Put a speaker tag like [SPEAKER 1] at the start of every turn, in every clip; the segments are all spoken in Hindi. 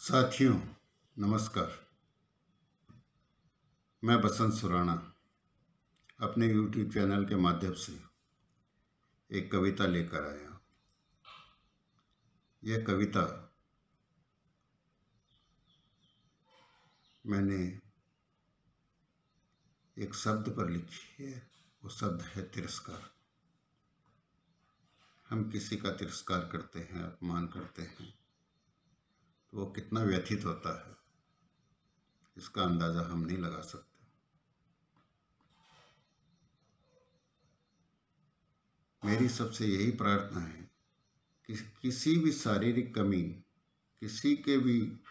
[SPEAKER 1] साथियों, नमस्कार। मैं बसंत सुराणा अपने YouTube चैनल के माध्यम से एक कविता लेकर आया। यह कविता मैंने एक शब्द पर लिखी है। वो शब्द है तिरस्कार। हम किसी का तिरस्कार करते हैं, अपमान करते हैं, तो वो कितना व्यथित होता है इसका अंदाज़ा हम नहीं लगा सकते। मेरी सबसे यही प्रार्थना है कि किसी भी शारीरिक कमी, किसी के भी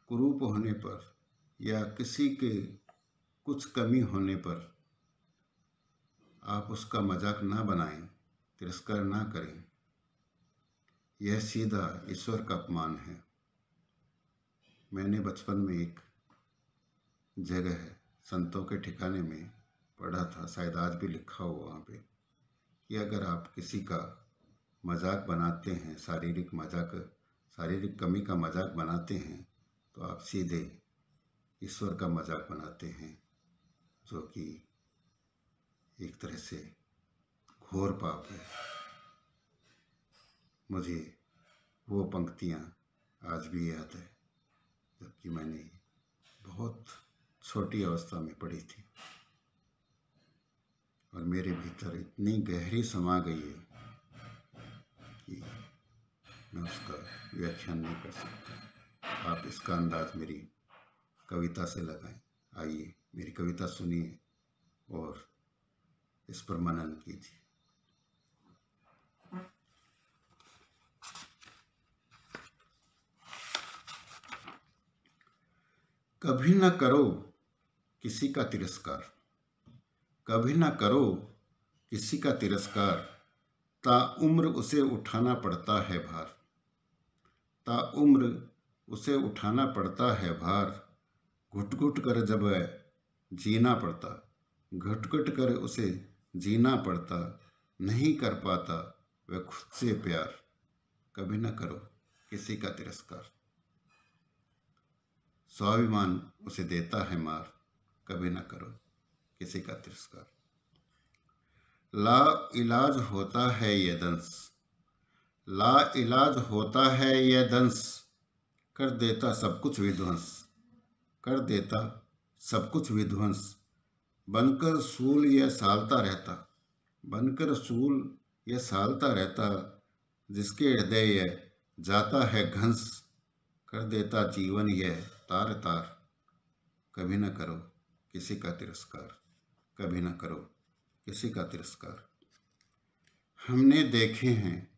[SPEAKER 1] कुरूप होने पर या किसी के कुछ कमी होने पर आप उसका मजाक ना बनाएं, तिरस्कार ना करें। यह सीधा ईश्वर का अपमान है। मैंने बचपन में एक जगह संतों के ठिकाने में पढ़ा था, शायद आज भी लिखा हो वहाँ पे, कि अगर आप किसी का मजाक बनाते हैं, शारीरिक कमी का मजाक बनाते हैं, तो आप सीधे ईश्वर का मजाक बनाते हैं, जो कि एक तरह से घोर पाप है। मुझे वो पंक्तियाँ आज भी याद है, जबकि मैंने बहुत छोटी अवस्था में पढ़ी थी और मेरे भीतर इतनी गहरी समा गई है कि मैं उसका व्याख्यान नहीं कर सकता। आप इसका अंदाज मेरी कविता से लगाएं। आइए मेरी कविता सुनिए और इस पर मनन कीजिए। कभी न करो किसी का तिरस्कार, कभी न करो किसी का तिरस्कार, ताउम्र उसे उठाना पड़ता है भार, ताउम्र उसे उठाना पड़ता है भार, घुट घुट कर जब जीना पड़ता, घुट घुट कर उसे जीना पड़ता, नहीं कर पाता वह खुद से प्यार। कभी न करो किसी का तिरस्कार, स्वाभिमान उसे देता है मार। कभी न करो किसी का तिरस्कार। ला इलाज होता है यह दंस, ला इलाज होता है यह दंस, कर देता सब कुछ विध्वंस, कर देता सब कुछ विध्वंस। बनकर सूल यह सालता रहता, बनकर सूल यह सालता रहता, जिसके हृदय यह जाता है घंस, कर देता जीवन यह तार तार। कभी न करो किसी का तिरस्कार, कभी न करो किसी का तिरस्कार। हमने देखे हैं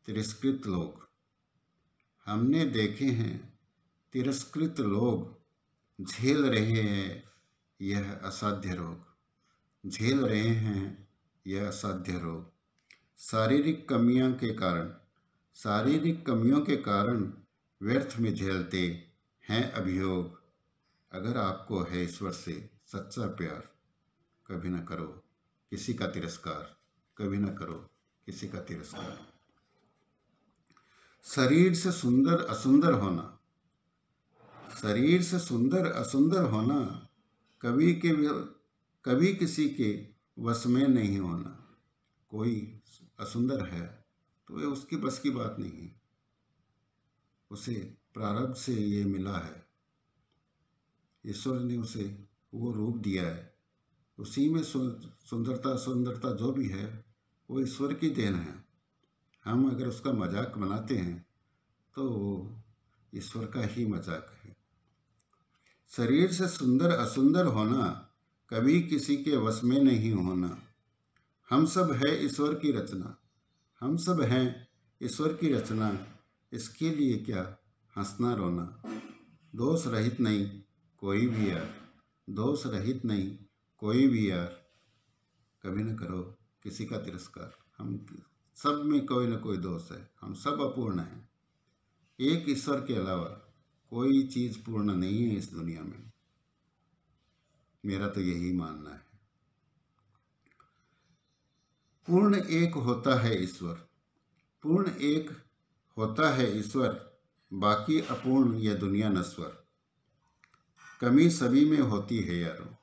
[SPEAKER 1] तिरस्कृत लोग, हमने देखे हैं तिरस्कृत लोग, झेल रहे हैं यह असाध्य रोग, झेल रहे हैं यह असाध्य रोग। शारीरिक कमियों के कारण, शारीरिक कमियों के कारण व्यर्थ में झेलते हैं अभियोग। अगर आपको है ईश्वर से सच्चा प्यार, कभी न करो किसी का तिरस्कार, कभी न करो किसी का तिरस्कार। शरीर से सुंदर असुंदर होना, शरीर से सुंदर असुंदर होना, कभी किसी के वश में नहीं होना। कोई असुंदर है तो ये उसकी बस की बात नहीं है, उसे प्रारब्ध से ये मिला है, ईश्वर ने उसे वो रूप दिया है, उसी में सुंदरता जो भी है वो ईश्वर की देन है। हम अगर उसका मजाक बनाते हैं तो ईश्वर का ही मजाक है। शरीर से सुंदर असुंदर होना, कभी किसी के वश में नहीं होना। हम सब है ईश्वर की रचना, हम सब हैं ईश्वर की रचना, इसके लिए क्या हंसना रोना। दोष रहित नहीं कोई भी यार, दोष रहित नहीं कोई भी यार। कभी न करो किसी का तिरस्कार। हम सब में कोई न कोई दोष है, हम सब अपूर्ण हैं। एक ईश्वर के अलावा कोई चीज़ पूर्ण नहीं है इस दुनिया में, मेरा तो यही मानना है। पूर्ण एक होता है ईश्वर, पूर्ण एक होता है ईश्वर, बाकी अपूर्ण यह दुनिया नश्वर। कमी सभी में होती है यारों,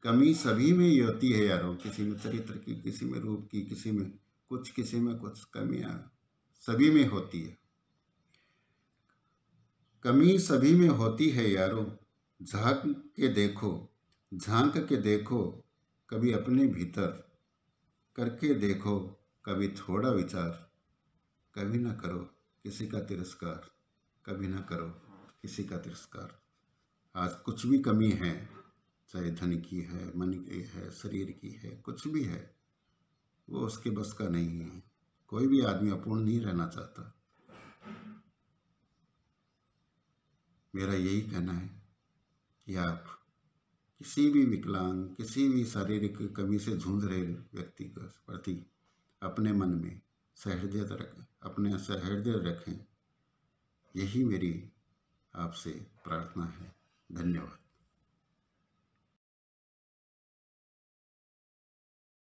[SPEAKER 1] कमी सभी में ही होती है यारों, किसी में चरित्र की, किसी में रूप की, किसी में कुछ कमियां सभी में होती है। कमी सभी में होती है यारों, झांक के देखो कभी अपने भीतर, करके देखो कभी थोड़ा विचार। कभी ना करो किसी का तिरस्कार, कभी ना करो किसी का तिरस्कार। आज कुछ भी कमी है, चाहे धन की है, मन की है, शरीर की है, कुछ भी है, वो उसके बस का नहीं है। कोई भी आदमी अपूर्ण नहीं रहना चाहता। मेरा यही कहना है कि आप किसी भी विकलांग, किसी भी शारीरिक कमी से जूझ रहे व्यक्ति के प्रति अपने मन में सहृदयता रखें, अपने सहृदय रखें। यही मेरी आपसे प्रार्थना है। धन्यवाद।